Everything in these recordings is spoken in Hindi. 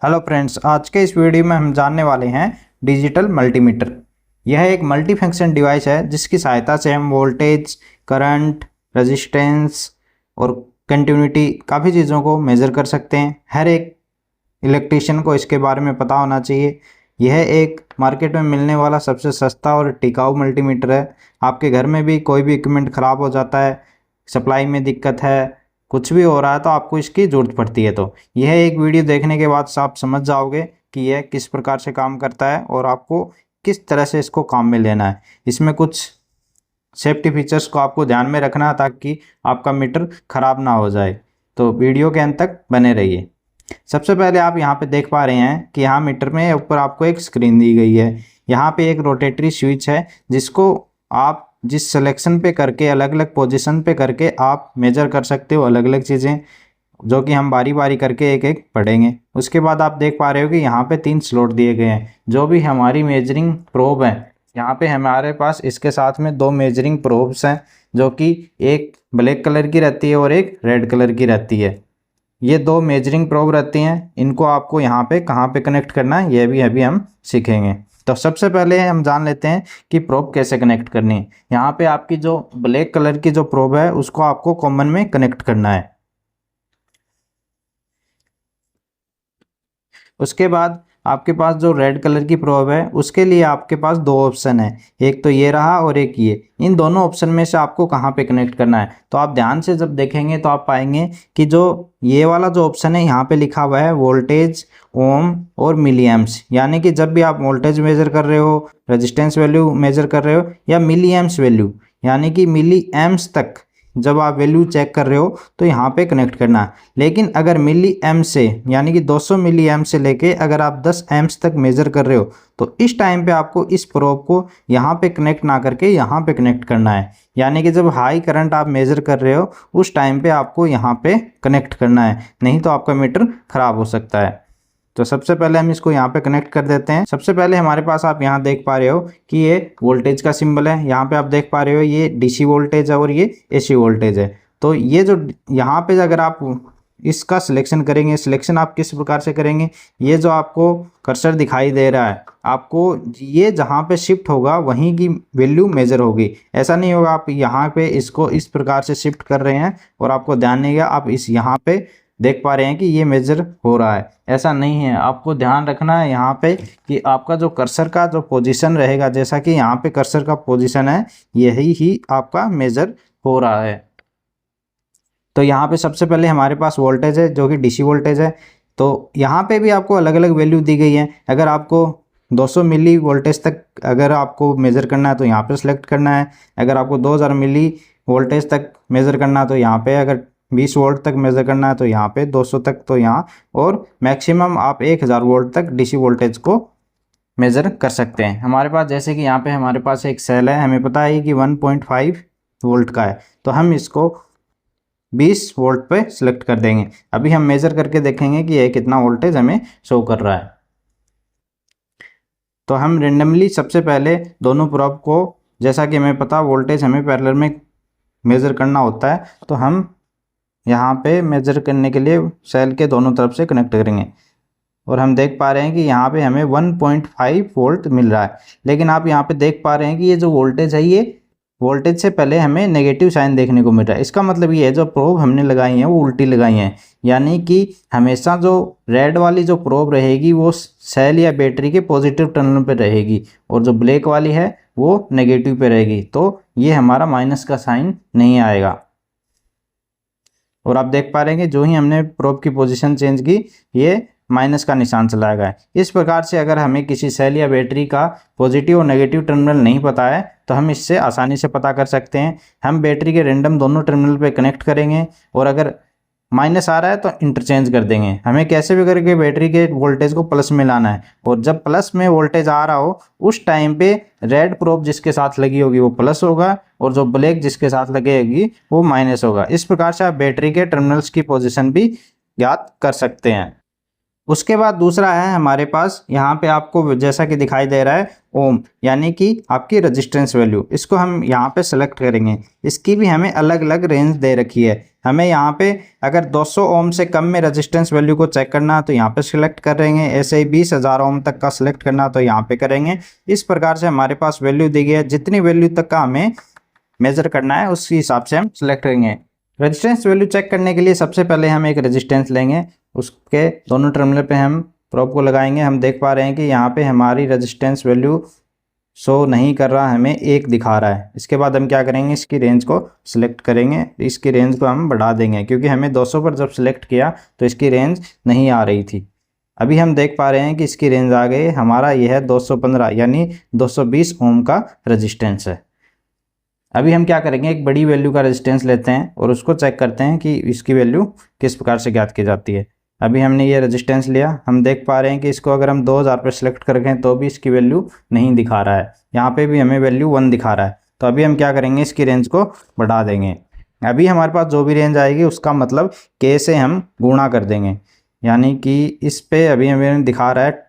हेलो फ्रेंड्स, आज के इस वीडियो में हम जानने वाले हैं डिजिटल मल्टीमीटर। यह एक मल्टी फंक्शन डिवाइस है जिसकी सहायता से हम वोल्टेज, करंट, रेजिस्टेंस और कंटिन्यूटी काफ़ी चीज़ों को मेज़र कर सकते हैं। हर एक इलेक्ट्रीशियन को इसके बारे में पता होना चाहिए। यह एक मार्केट में मिलने वाला सबसे सस्ता और टिकाऊ मल्टीमीटर है। आपके घर में भी कोई भी इक्विपमेंट ख़राब हो जाता है, सप्लाई में दिक्कत है, कुछ भी हो रहा है तो आपको इसकी ज़रूरत पड़ती है। तो यह एक वीडियो देखने के बाद आप समझ जाओगे कि यह किस प्रकार से काम करता है और आपको किस तरह से इसको काम में लेना है। इसमें कुछ सेफ्टी फीचर्स को आपको ध्यान में रखना है ताकि आपका मीटर ख़राब ना हो जाए। तो वीडियो के अंत तक बने रहिए। सबसे पहले आप यहाँ पे देख पा रहे हैं कि यहाँ मीटर में ऊपर आपको एक स्क्रीन दी गई है। यहाँ पे एक रोटेटरी स्विच है जिसको आप जिस सिलेक्शन पे करके अलग अलग पोजीशन पे करके आप मेजर कर सकते हो अलग अलग चीज़ें, जो कि हम बारी बारी करके एक एक पढ़ेंगे। उसके बाद आप देख पा रहे हो कि यहाँ पे 3 स्लॉट दिए गए हैं। जो भी हमारी मेजरिंग प्रोब है, यहाँ पे हमारे पास इसके साथ में 2 मेजरिंग प्रोब्स हैं, जो कि एक ब्लैक कलर की रहती है और एक रेड कलर की रहती है। ये 2 मेजरिंग प्रोब रहती हैं। इनको आपको यहाँ पे कहाँ पे कनेक्ट करना है ये भी अभी हम सीखेंगे। तो सबसे पहले हम जान लेते हैं कि प्रोब कैसे कनेक्ट करनी है। यहाँ पे आपकी जो ब्लैक कलर की जो प्रोब है उसको आपको कॉमन में कनेक्ट करना है। उसके बाद आपके पास जो रेड कलर की प्रोब है उसके लिए आपके पास 2 ऑप्शन है, एक तो ये रहा और एक ये। इन दोनों ऑप्शन में से आपको कहाँ पे कनेक्ट करना है, तो आप ध्यान से जब देखेंगे तो आप पाएंगे कि जो ये वाला जो ऑप्शन है यहाँ पे लिखा हुआ है वोल्टेज, ओम और मिली एम्प्स। यानी कि जब भी आप वोल्टेज मेजर कर रहे हो, रेजिस्टेंस वैल्यू मेजर कर रहे हो या मिली एम्प्स वैल्यू यानी कि मिली एम्प्स तक जब आप वैल्यू चेक कर रहे हो तो यहाँ पे कनेक्ट करना है। लेकिन अगर मिली एम से यानी कि 200 मिली एम से लेके अगर आप 10 एम्प्स तक मेज़र कर रहे हो तो इस टाइम पे आपको इस प्रोब को यहाँ पे कनेक्ट ना करके यहाँ पे कनेक्ट करना है। यानी कि जब हाई करंट आप मेज़र कर रहे हो उस टाइम पे आपको यहाँ पे कनेक्ट करना है, नहीं तो आपका मीटर ख़राब हो सकता है। तो सबसे पहले हम इसको यहाँ पे कनेक्ट कर देते हैं। सबसे पहले हमारे पास आप यहाँ देख पा रहे हो कि ये वोल्टेज का सिंबल है। यहाँ पे आप देख पा रहे हो ये डीसी वोल्टेज है और ये एसी वोल्टेज है। तो ये जो यहाँ पे अगर आप इसका सिलेक्शन करेंगे, सिलेक्शन आप किस प्रकार से करेंगे, ये जो आपको कर्सर दिखाई दे रहा है आपको ये जहाँ पे शिफ्ट होगा वहीं की वैल्यू मेजर होगी। ऐसा नहीं होगा आप यहाँ पे इसको इस प्रकार से शिफ्ट कर रहे हैं और आपको ध्यान नहीं है, आप इस यहाँ पे देख पा रहे हैं कि ये मेजर हो रहा है। ऐसा नहीं है, आपको ध्यान रखना है यहाँ पे कि आपका जो कर्सर का जो पोजीशन रहेगा, जैसा कि यहाँ पे कर्सर का पोजीशन है यही ही आपका मेजर हो रहा है। तो यहाँ पे सबसे पहले हमारे पास वोल्टेज है जो कि डीसी वोल्टेज है। तो यहाँ पे भी आपको अलग अलग वैल्यू दी गई है। अगर आपको 200 मिली वोल्टेज तक अगर आपको मेज़र करना है तो यहाँ पे सेलेक्ट करना है। अगर आपको 2000 मिली वोल्टेज तक मेज़र करना है तो यहाँ पे, अगर 20 वोल्ट तक मेज़र करना है तो यहाँ पे, 200 तक तो यहाँ, और मैक्सिमम आप 1000 वोल्ट तक डीसी वोल्टेज को मेज़र कर सकते हैं। हमारे पास जैसे कि यहाँ पे हमारे पास एक सेल है, हमें पता है कि 1.5 वोल्ट का है, तो हम इसको 20 वोल्ट पे सिलेक्ट कर देंगे। अभी हम मेज़र करके देखेंगे कि यह कितना वोल्टेज हमें शो कर रहा है। तो हम रेंडमली सबसे पहले दोनों प्रोब को, जैसा कि हमें पता वोल्टेज हमें पैरेलल में मेज़र करना होता है, तो हम यहाँ पे मेजर करने के लिए सेल के दोनों तरफ से कनेक्ट करेंगे और हम देख पा रहे हैं कि यहाँ पे हमें 1.5 वोल्ट मिल रहा है। लेकिन आप यहाँ पे देख पा रहे हैं कि ये जो वोल्टेज है ये वोल्टेज से पहले हमें नेगेटिव साइन देखने को मिल रहा है। इसका मतलब ये है जो प्रोब हमने लगाई हैं वो उल्टी लगाई हैं, यानी कि हमेशा जो रेड वाली जो प्रोब रहेगी वो सेल या बैटरी के पॉजिटिव टर्मिनल पर रहेगी और जो ब्लैक वाली है वो नेगेटिव पे रहेगी। तो ये हमारा माइनस का साइन नहीं आएगा। और आप देख पा रहे हैं कि जो ही हमने प्रोब की पोजीशन चेंज की ये माइनस का निशान चला गया है। इस प्रकार से अगर हमें किसी सेल या बैटरी का पॉजिटिव और नेगेटिव टर्मिनल नहीं पता है तो हम इससे आसानी से पता कर सकते हैं। हम बैटरी के रैंडम दोनों टर्मिनल पे कनेक्ट करेंगे और अगर माइनस आ रहा है तो इंटरचेंज कर देंगे। हमें कैसे भी करके बैटरी के वोल्टेज को प्लस में लाना है और जब प्लस में वोल्टेज आ रहा हो उस टाइम पे रेड प्रोब जिसके साथ लगी होगी वो प्लस होगा और जो ब्लैक जिसके साथ लगेगी वो माइनस होगा। इस प्रकार से आप बैटरी के टर्मिनल्स की पोजीशन भी याद कर सकते हैं। उसके बाद दूसरा है हमारे पास, यहाँ पे आपको जैसा कि दिखाई दे रहा है ओम, यानी कि आपकी रेजिस्टेंस वैल्यू। इसको हम यहाँ पे सेलेक्ट करेंगे। इसकी भी हमें अलग अलग रेंज दे रखी है। हमें यहाँ पे अगर 200 ओम से कम में रेजिस्टेंस वैल्यू को चेक करना है तो यहाँ पे सिलेक्ट करेंगे, ऐसे ही 20,000 ओम तक का सिलेक्ट करना तो यहाँ पे करेंगे। इस प्रकार से हमारे पास वैल्यू दी गई है, जितनी वैल्यू तक का हमें मेजर करना है उस हिसाब से हम सिलेक्ट करेंगे। रेजिस्टेंस वैल्यू चेक करने के लिए सबसे पहले हम एक रेजिस्टेंस लेंगे, उसके दोनों टर्मिनल पे हम प्रोब को लगाएंगे। हम देख पा रहे हैं कि यहाँ पे हमारी रेजिस्टेंस वैल्यू शो नहीं कर रहा, हमें 1 दिखा रहा है। इसके बाद हम क्या करेंगे, इसकी रेंज को सिलेक्ट करेंगे, इसकी रेंज को हम बढ़ा देंगे क्योंकि हमें 200 पर जब सिलेक्ट किया तो इसकी रेंज नहीं आ रही थी। अभी हम देख पा रहे हैं कि इसकी रेंज आ गई, हमारा यह है 215 यानी 220 ओम का रेजिस्टेंस है। अभी हम क्या करेंगे, एक बड़ी वैल्यू का रेजिस्टेंस लेते हैं और उसको चेक करते हैं कि इसकी वैल्यू किस प्रकार से ज्ञात की जाती है। अभी हमने ये रेजिस्टेंस लिया, हम देख पा रहे हैं कि इसको अगर हम 2000 पर सिलेक्ट करेंगे तो भी इसकी वैल्यू नहीं दिखा रहा है, यहाँ पे भी हमें वैल्यू 1 दिखा रहा है। तो अभी हम क्या करेंगे, इसकी रेंज को बढ़ा देंगे। अभी हमारे पास जो भी रेंज आएगी उसका मतलब k से हम गुणा कर देंगे, यानी कि इस पे अभी हमें दिखा रहा है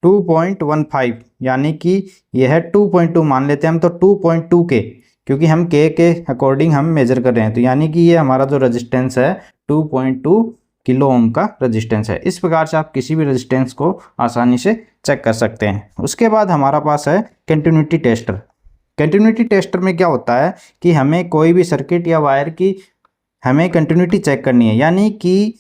2.15 यानी कि यह 2.2 मान लेते हैं हम, तो 2.2 के, क्योंकि हम के अकॉर्डिंग हम मेजर कर रहे हैं, तो यानी कि ये हमारा जो रेजिस्टेंस है 2.2 किलो ओम का रेजिस्टेंस है। इस प्रकार से आप किसी भी रेजिस्टेंस को आसानी से चेक कर सकते हैं। उसके बाद हमारा पास है कंटिन्यूटी टेस्टर। कंटिन्यूटी टेस्टर में क्या होता है कि हमें कोई भी सर्किट या वायर की हमें कंटिन्यूटी चेक करनी है, यानी कि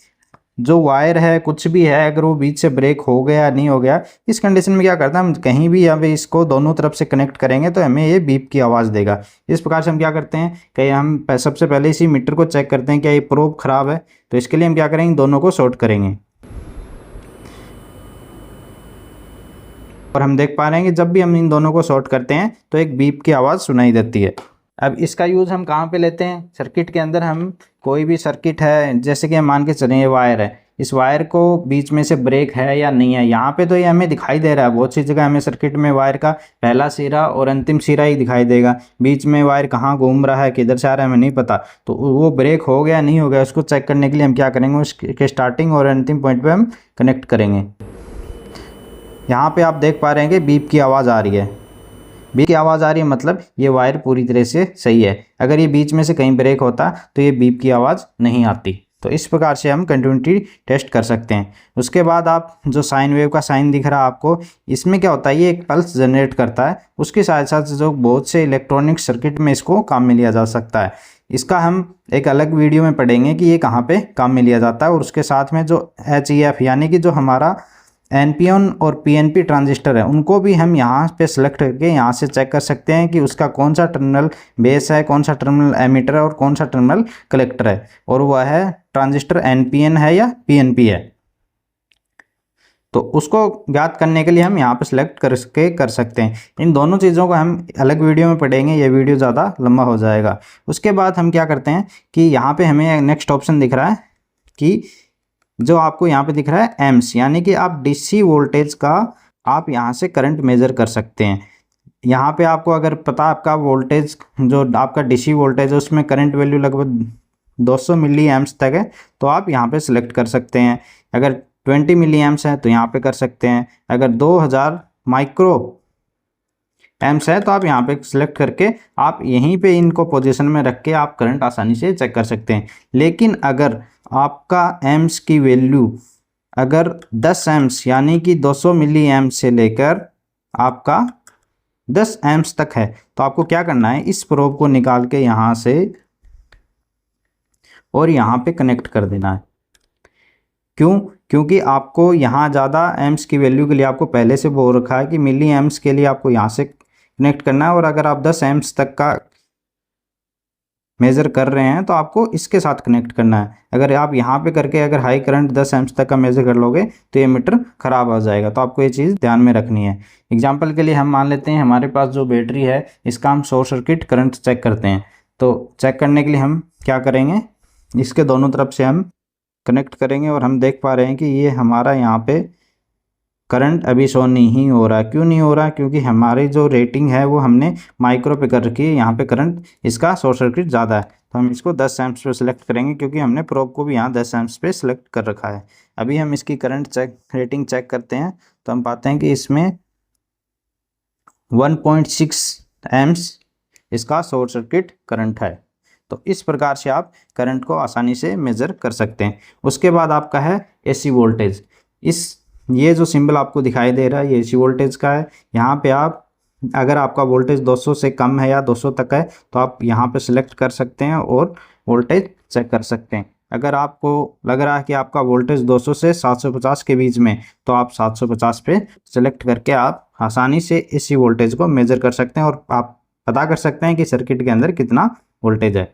जो वायर है कुछ भी है अगर वो बीच से ब्रेक हो गया नहीं हो गया, इस कंडीशन में क्या करता है, हम कहीं भी अब इसको दोनों तरफ से कनेक्ट करेंगे तो हमें ये बीप की आवाज़ देगा। इस प्रकार से हम क्या करते हैं कि हम सबसे पहले इसी मीटर को चेक करते हैं क्या ये प्रोब खराब है, तो इसके लिए हम क्या करेंगे, दोनों को शॉर्ट करेंगे। और हम देख पा रहे हैं कि जब भी हम इन दोनों को शॉर्ट करते हैं तो एक बीप की आवाज़ सुनाई देती है। अब इसका यूज़ हम कहाँ पे लेते हैं, सर्किट के अंदर हम कोई भी सर्किट है, जैसे कि हम मान के चलें ये वायर है, इस वायर को बीच में से ब्रेक है या नहीं है, यहाँ पे तो ये हमें दिखाई दे रहा है। बहुत सी जगह हमें सर्किट में वायर का पहला सिरा और अंतिम सिरा ही दिखाई देगा, बीच में वायर कहाँ घूम रहा है किधर से आ रहा है हमें नहीं पता। तो वो ब्रेक हो गया नहीं हो गया उसको चेक करने के लिए हम क्या करेंगे, उसके स्टार्टिंग और अंतिम पॉइंट पर हम कनेक्ट करेंगे। यहाँ पे आप देख पा रहे हैं कि बीप की आवाज़ आ रही है, बीप की आवाज़ आ रही है मतलब ये वायर पूरी तरह से सही है। अगर ये बीच में से कहीं ब्रेक होता तो ये बीप की आवाज़ नहीं आती। तो इस प्रकार से हम कंटिन्यूटी टेस्ट कर सकते हैं। उसके बाद आप जो साइन वेव का साइन दिख रहा है आपको, इसमें क्या होता है, ये एक पल्स जनरेट करता है, उसके साथ साथ जो बहुत से इलेक्ट्रॉनिक सर्किट में इसको काम में लिया जा सकता है। इसका हम एक अलग वीडियो में पढ़ेंगे कि ये कहाँ पे काम में लिया जाता है। और उसके साथ में जो HEF यानी कि जो हमारा NPN और PNP ट्रांजिस्टर है उनको भी हम यहाँ पे सेलेक्ट करके यहाँ से चेक कर सकते हैं कि उसका कौन सा टर्मिनल बेस है, कौन सा टर्मिनल एमीटर है और कौन सा टर्मिनल कलेक्टर है, और वह है ट्रांजिस्टर NPN है या PNP है। तो उसको ज्ञात करने के लिए हम यहाँ पे सिलेक्ट करके कर सकते हैं। इन दोनों चीज़ों को हम अलग वीडियो में पढ़ेंगे, ये वीडियो ज़्यादा लंबा हो जाएगा। उसके बाद हम क्या करते हैं कि यहाँ पे हमें नेक्स्ट ऑप्शन दिख रहा है कि जो आपको यहाँ पे दिख रहा है एम्स, यानी कि आप DC वोल्टेज का आप यहाँ से करंट मेज़र कर सकते हैं। यहाँ पे आपको अगर पता आपका वोल्टेज जो आपका DC वोल्टेज है उसमें करंट वैल्यू लगभग 200 मिली एम्स तक है तो आप यहाँ पे सिलेक्ट कर सकते हैं। अगर 20 मिली एम्स है तो यहाँ पे कर सकते हैं। अगर 2000 माइक्रो एम्स है तो आप यहाँ पे सिलेक्ट करके आप यहीं पे इनको पोजीशन में रख के आप करंट आसानी से चेक कर सकते हैं। लेकिन अगर आपका एम्स की वैल्यू अगर 10 एम्स यानी कि 200 मिली एम्स से लेकर आपका 10 एम्स तक है तो आपको क्या करना है, इस प्रोब को निकाल के यहाँ से और यहाँ पे कनेक्ट कर देना है। क्यों? क्योंकि आपको यहाँ ज़्यादा एम्स की वैल्यू के लिए आपको पहले से बोल रखा है कि मिली एम्स के लिए आपको यहाँ से कनेक्ट करना है, और अगर आप 10 एम्स तक का मेज़र कर रहे हैं तो आपको इसके साथ कनेक्ट करना है। अगर आप यहाँ पे करके अगर हाई करंट 10 एम्स तक का मेज़र कर लोगे तो ये मीटर ख़राब हो जाएगा। तो आपको ये चीज़ ध्यान में रखनी है। एग्जांपल के लिए हम मान लेते हैं हमारे पास जो बैटरी है इसका हम शॉर्ट सर्किट करंट चेक करते हैं। तो चेक करने के लिए हम क्या करेंगे, इसके दोनों तरफ से हम कनेक्ट करेंगे और हम देख पा रहे हैं कि ये हमारा यहाँ पे करंट अभी शो नहीं हो रहा। क्यों नहीं हो रहा? क्योंकि हमारी जो रेटिंग है वो हमने माइक्रो पे कर रखी है, यहाँ पे करंट इसका शॉर्ट सर्किट ज़्यादा है। तो हम इसको 10 एम्प्स पे सिलेक्ट करेंगे क्योंकि हमने प्रोब को भी यहाँ 10 एम्प्स पे सिलेक्ट कर रखा है। अभी हम इसकी करंट रेटिंग चेक करते हैं तो हम पाते हैं कि इसमें 1.6 एम्प्स इसका शॉर्ट सर्किट करंट है। तो इस प्रकार से आप करंट को आसानी से मेज़र कर सकते हैं। उसके बाद आपका है एसी वोल्टेज। ये जो सिंबल आपको दिखाई दे रहा है ये एसी वोल्टेज का है। यहाँ पे आप अगर आपका वोल्टेज 200 से कम है या 200 तक है तो आप यहाँ पे सिलेक्ट कर सकते हैं और वोल्टेज चेक कर सकते हैं। अगर आपको लग रहा है कि आपका वोल्टेज 200 से 750 के बीच में, तो आप 750 पे सेलेक्ट करके आप आसानी से एसी वोल्टेज को मेज़र कर सकते हैं और आप पता कर सकते हैं कि सर्किट के अंदर कितना वोल्टेज है।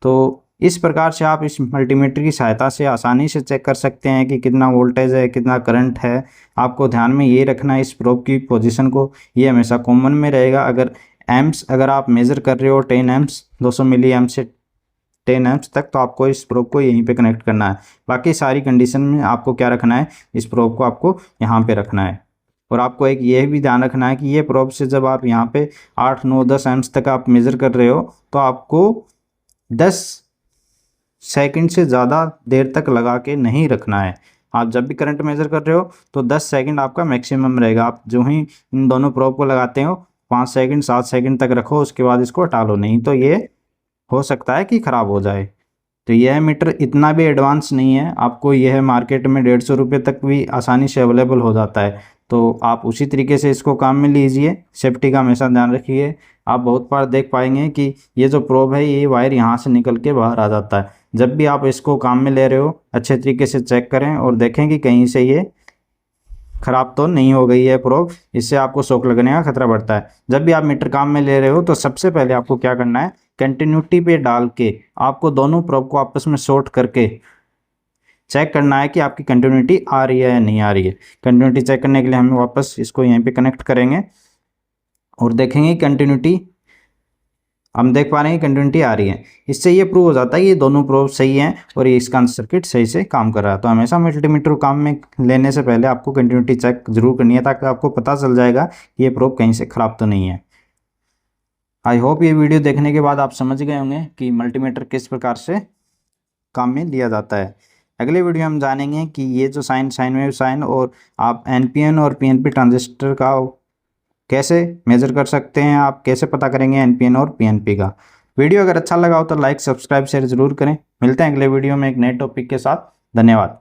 तो इस प्रकार से आप इस मल्टीमीटर की सहायता से आसानी से चेक कर सकते हैं कि कितना वोल्टेज है, कितना करंट है। आपको ध्यान में ये रखना है इस प्रोब की पोजीशन को, ये हमेशा कॉमन में रहेगा। अगर आप मेज़र कर रहे हो 10 एम्प्स 200 मिली एम्प से 10 एम्प्स तक, तो आपको इस प्रोब को यहीं पे कनेक्ट करना है। बाकी सारी कंडीशन में आपको क्या रखना है, इस प्रोब को आपको यहाँ पे रखना है। और आपको एक ये भी ध्यान रखना है कि ये प्रोब से जब आप यहाँ पे 8, 9, 10 एम्प्स तक आप मेज़र कर रहे हो तो आपको 10 सेकंड से ज़्यादा देर तक लगा के नहीं रखना है। आप जब भी करंट मेज़र कर रहे हो तो 10 सेकंड आपका मैक्सिमम रहेगा। आप जो ही इन दोनों प्रोब को लगाते हो 5 सेकंड 7 सेकंड तक रखो, उसके बाद इसको हटा लो, नहीं तो ये हो सकता है कि ख़राब हो जाए। तो यह मीटर इतना भी एडवांस नहीं है, आपको यह मार्केट में 150 रुपये तक भी आसानी से अवेलेबल हो जाता है। तो आप उसी तरीके से इसको काम में लीजिए, सेफ्टी का हमेशा ध्यान रखिए। आप बहुत बार देख पाएंगे कि ये जो प्रोब है ये वायर यहाँ से निकल के बाहर आ जाता है। जब भी आप इसको काम में ले रहे हो अच्छे तरीके से चेक करें और देखें कि कहीं से ये ख़राब तो नहीं हो गई है प्रोब, इससे आपको शॉक लगने का खतरा बढ़ता है। जब भी आप मीटर काम में ले रहे हो तो सबसे पहले आपको क्या करना है, कंटिन्यूटी पे डाल के आपको दोनों प्रोब को आपस में शॉर्ट करके चेक करना है कि आपकी कंटिन्यूटी आ रही है या नहीं आ रही है। कंटिन्यूटी चेक करने के लिए हम वापस इसको यहीं पे कनेक्ट करेंगे और देखेंगे कंटिन्यूटी, हम देख पा रहे हैं कंटिन्यूटी आ रही है। इससे ये प्रूव हो जाता है कि ये दोनों प्रोब सही हैं और ये इसका सर्किट सही से काम कर रहा है। तो हमेशा मल्टीमीटर को काम में लेने से पहले आपको कंटिन्यूटी चेक जरूर करनी है, ताकि आपको पता चल जाएगा कि ये प्रोब कहीं से ख़राब तो नहीं है। आई होप ये वीडियो देखने के बाद आप समझ गए होंगे कि मल्टीमीटर किस प्रकार से काम में लिया जाता है। अगले वीडियो हम जानेंगे कि ये जो साइन वेव साइन और आप एनपीएन और पीएनपी ट्रांजिस्टर का कैसे मेज़र कर सकते हैं, आप कैसे पता करेंगे एनपीएन और पीएनपी का। वीडियो अगर अच्छा लगा हो तो लाइक सब्सक्राइब शेयर ज़रूर करें। मिलते हैं अगले वीडियो में एक नए टॉपिक के साथ। धन्यवाद।